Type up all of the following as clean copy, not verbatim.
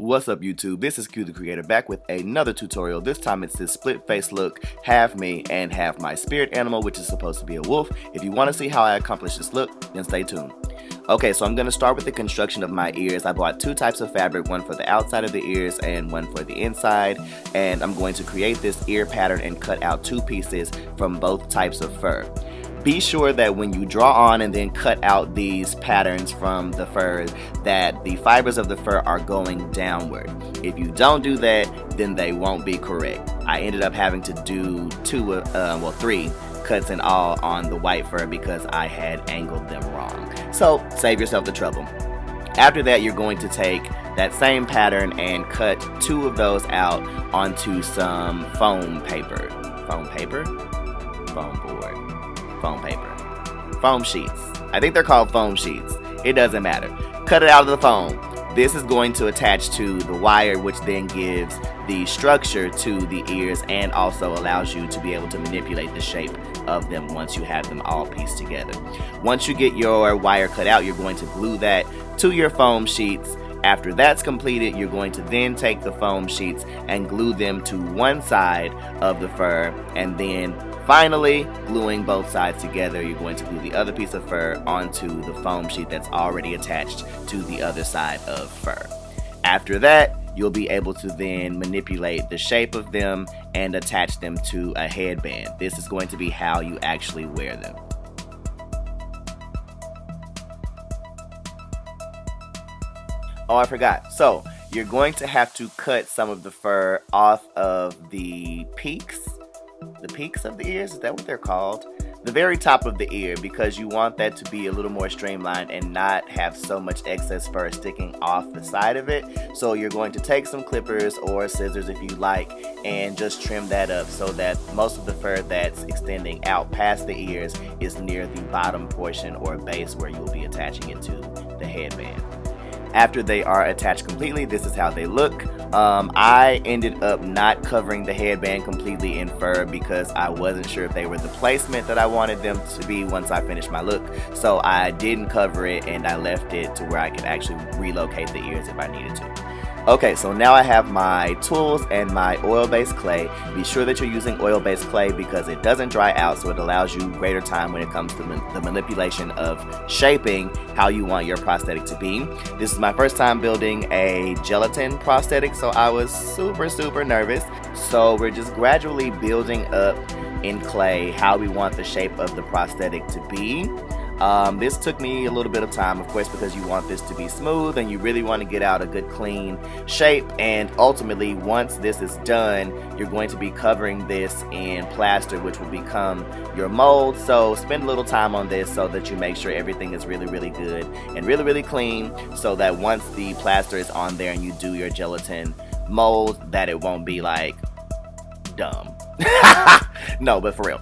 What's up YouTube, this is QTheQreator back with another tutorial. This time it's this split face look, half me and half my spirit animal, which is supposed to be a wolf. If you want to see how I accomplish this look, then stay tuned. Okay, so I'm going to start with the construction of my ears. I bought two types of fabric, one for the outside of the ears and one for the inside. And I'm going to create this ear pattern and cut out two pieces from both types of fur. Be sure that when you draw on and then cut out these patterns from the fur, that the fibers of the fur are going downward. If you don't do that, then they won't be correct. I ended up having to do three cuts in all on the white fur because I had angled them wrong. So save yourself the trouble. After that, you're going to take that same pattern and cut two of those out onto some foam paper. Foam paper? Foam board. Foam paper. Foam sheets. I think they're called foam sheets. It doesn't matter. Cut it out of the foam. This is going to attach to the wire, which then gives the structure to the ears and also allows you to be able to manipulate the shape of them once you have them all pieced together. Once you get your wire cut out, you're going to glue that to your foam sheets. After that's completed, you're going to then take the foam sheets and glue them to one side of the fur, and then finally, gluing both sides together, you're going to glue the other piece of fur onto the foam sheet that's already attached to the other side of fur. After that, you'll be able to then manipulate the shape of them and attach them to a headband. This is going to be how you actually wear them. Oh, I forgot. So, you're going to have to cut some of the fur off of the peaks. The peaks of the ears, is that what they're called? The very top of the ear, because you want that to be a little more streamlined and not have so much excess fur sticking off the side of it. So you're going to take some clippers or scissors if you like and just trim that up so that most of the fur that's extending out past the ears is near the bottom portion or base where you'll be attaching it to the headband. After they are attached completely, this is how they look. I ended up not covering the headband completely in fur because I wasn't sure if they were the placement that I wanted them to be once I finished my look. So I didn't cover it and I left it to where I could actually relocate the ears if I needed to. Okay, so now I have my tools and my oil-based clay. Be sure that you're using oil-based clay because it doesn't dry out, so it allows you greater time when it comes to the manipulation of shaping how you want your prosthetic to be. This is my first time building a gelatin prosthetic, so I was super nervous. So we're just gradually building up in clay how we want the shape of the prosthetic to be. This took me a little bit of time, of course, because you want this to be smooth and you really want to get out a good clean shape. And ultimately, once this is done, you're going to be covering this in plaster, which will become your mold. So spend a little time on this so that you make sure everything is really good and really clean, so that once the plaster is on there and you do your gelatin mold, that it won't be like dumb. No, but for real.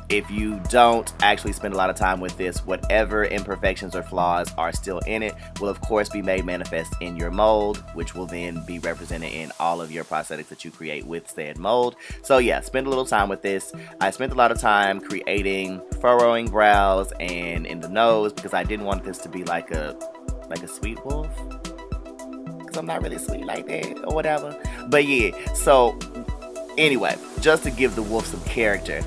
If you don't actually spend a lot of time with this, whatever imperfections or flaws are still in it will of course be made manifest in your mold, which will then be represented in all of your prosthetics that you create with said mold. So yeah, spend a little time with this. I spent a lot of time creating furrowing brows and in the nose because I didn't want this to be like a sweet wolf, because I'm not really sweet like that or whatever. But yeah, so anyway, just to give the wolf some character,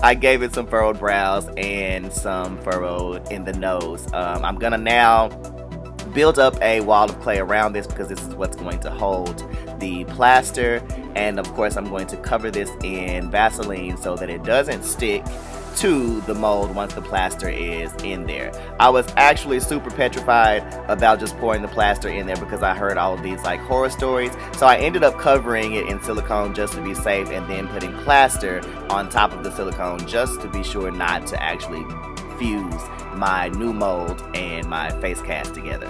I gave it some furrowed brows and some furrowed in the nose. I'm gonna now build up a wall of clay around this because this is what's going to hold the plaster, and of course I'm going to cover this in Vaseline so that it doesn't stick to the mold once the plaster is in there. I was actually super petrified about just pouring the plaster in there because I heard all of these like horror stories, so I ended up covering it in silicone just to be safe and then putting plaster on top of the silicone just to be sure not to actually fuse my new mold and my face cast together.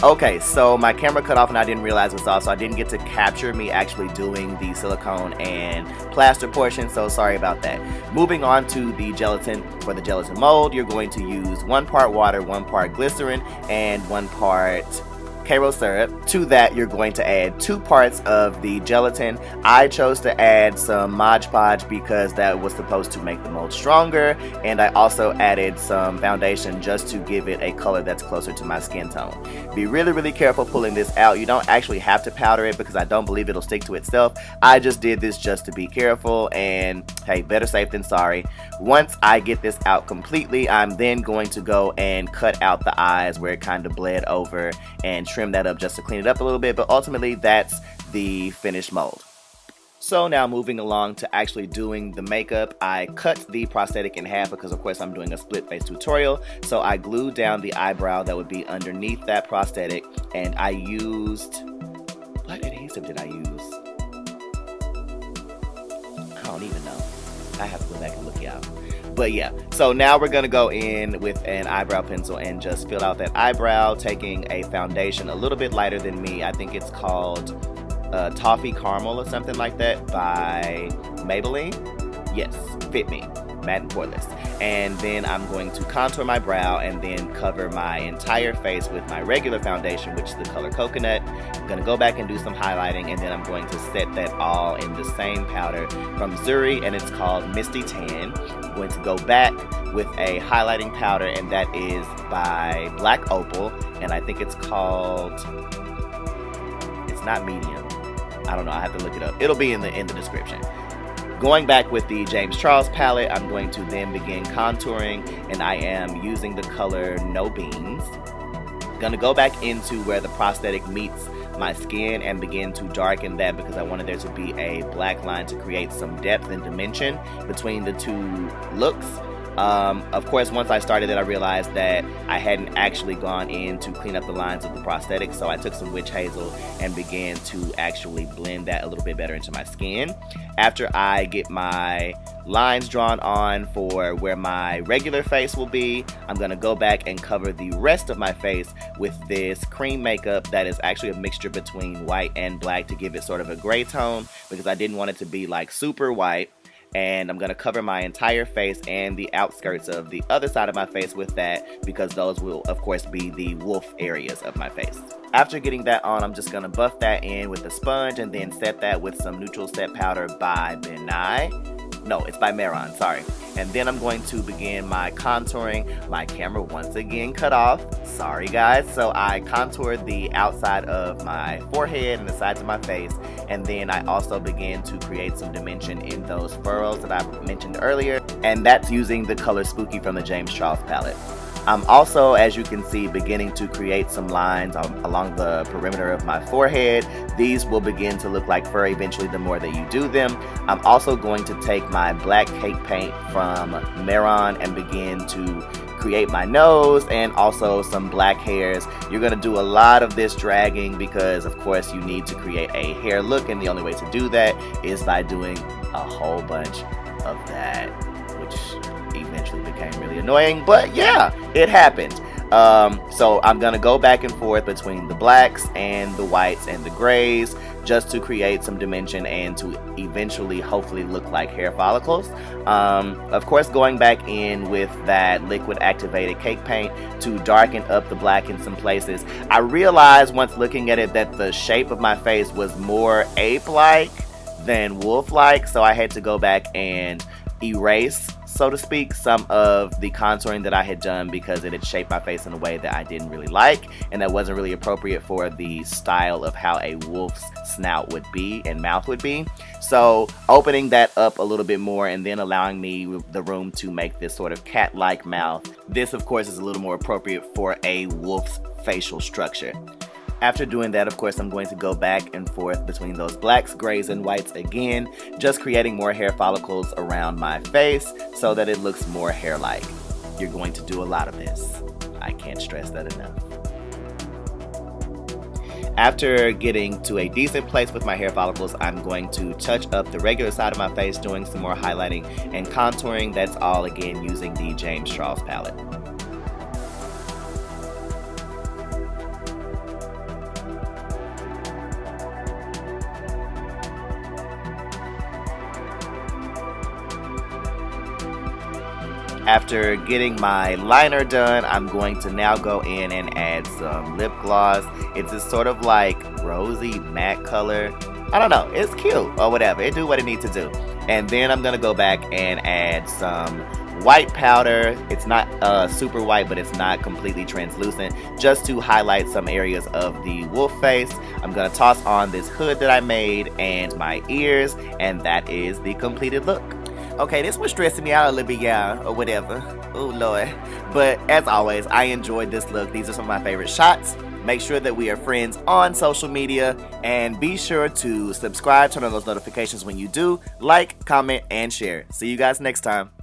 Okay, so my camera cut off and I didn't realize it was off, so I didn't get to capture me actually doing the silicone and plaster portion, so sorry about that. Moving on to the gelatin. For the gelatin mold, you're going to use 1 part water, 1 part glycerin, and 1 part Karo syrup. To that, you're going to add 2 parts of the gelatin. I chose to add some Mod Podge because that was supposed to make the mold stronger, and I also added some foundation just to give it a color that's closer to my skin tone. Be really, really careful pulling this out. You don't actually have to powder it because I don't believe it'll stick to itself. I just did this just to be careful, and hey, better safe than sorry. Once I get this out completely, I'm then going to go and cut out the eyes where it kind of bled over and trim that up just to clean it up a little bit, but ultimately that's the finished mold. So now moving along to actually doing the makeup, I cut the prosthetic in half because of course I'm doing a split face tutorial. So I glued down the eyebrow that would be underneath that prosthetic, and I used, what adhesive did I use? I don't even know. I have to go back and look it out. But yeah, so now we're gonna go in with an eyebrow pencil and just fill out that eyebrow, taking a foundation a little bit lighter than me. I think it's called Toffee Caramel or something like that by Maybelline. Yes, Fit Me, matte and poreless. And then I'm going to contour my brow and then cover my entire face with my regular foundation, which is the color Coconut. I'm going to go back and do some highlighting, and then I'm going to set that all in the same powder from Zuri, and it's called Misty Tan. I'm going to go back with a highlighting powder, and that is by Black Opal, and I think it's called, it's not medium. I don't know, I have to look it up. It'll be in the description. Going back with the James Charles palette, I'm going to then begin contouring, and I am using the color No Beans. Gonna go back into where the prosthetic meets my skin and begin to darken that because I wanted there to be a black line to create some depth and dimension between the two looks. Of course, once I started it, I realized that I hadn't actually gone in to clean up the lines of the prosthetic, so I took some witch hazel and began to actually blend that a little bit better into my skin. After I get my lines drawn on for where my regular face will be, I'm going to go back and cover the rest of my face with this cream makeup that is actually a mixture between white and black to give it sort of a gray tone because I didn't want it to be like super white. And I'm going to cover my entire face and the outskirts of the other side of my face with that because those will of course be the wolf areas of my face. After getting that on, I'm just going to buff that in with a sponge and then set that with some neutral set powder by No, it's by Mehron, sorry. And then I'm going to begin my contouring. My camera once again cut off. Sorry guys. So I contoured the outside of my forehead and the sides of my face. And then I also began to create some dimension in those furrows that I mentioned earlier. And that's using the color Spooky from the James Charles palette. I'm also, as you can see, beginning to create some lines along the perimeter of my forehead. These will begin to look like fur eventually the more that you do them. I'm also going to take my black cake paint from Mehron and begin to create my nose and also some black hairs. You're going to do a lot of this dragging because of course you need to create a hair look, and the only way to do that is by doing a whole bunch of that, which eventually became really annoying, but yeah, it happened. So I'm gonna go back and forth between the blacks and the whites and the grays just to create some dimension and to eventually hopefully look like hair follicles. Of course, going back in with that liquid activated cake paint to darken up the black in some places. I realized once looking at it that the shape of my face was more ape-like than wolf-like, so I had to go back and erase, so to speak, some of the contouring that I had done because it had shaped my face in a way that I didn't really like, and that wasn't really appropriate for the style of how a wolf's snout would be and mouth would be. So opening that up a little bit more and then allowing me the room to make this sort of cat-like mouth. This of course is a little more appropriate for a wolf's facial structure. After doing that, of course, I'm going to go back and forth between those blacks, grays, and whites again, just creating more hair follicles around my face so that it looks more hair-like. You're going to do a lot of this. I can't stress that enough. After getting to a decent place with my hair follicles, I'm going to touch up the regular side of my face, doing some more highlighting and contouring. That's all, again, using the James Charles palette. After getting my liner done, I'm going to now go in and add some lip gloss. It's this sort of like rosy matte color. I don't know, it's cute or whatever. It do what it needs to do. And then I'm gonna go back and add some white powder. It's not super white, but it's not completely translucent, just to highlight some areas of the wolf face. I'm gonna toss on this hood that I made and my ears, and that is the completed look. Okay, this was stressing me out a little bit, yeah, or whatever. Oh, Lord. But as always, I enjoyed this look. These are some of my favorite shots. Make sure that we are friends on social media, and be sure to subscribe, turn on those notifications when you do, like, comment, and share. See you guys next time.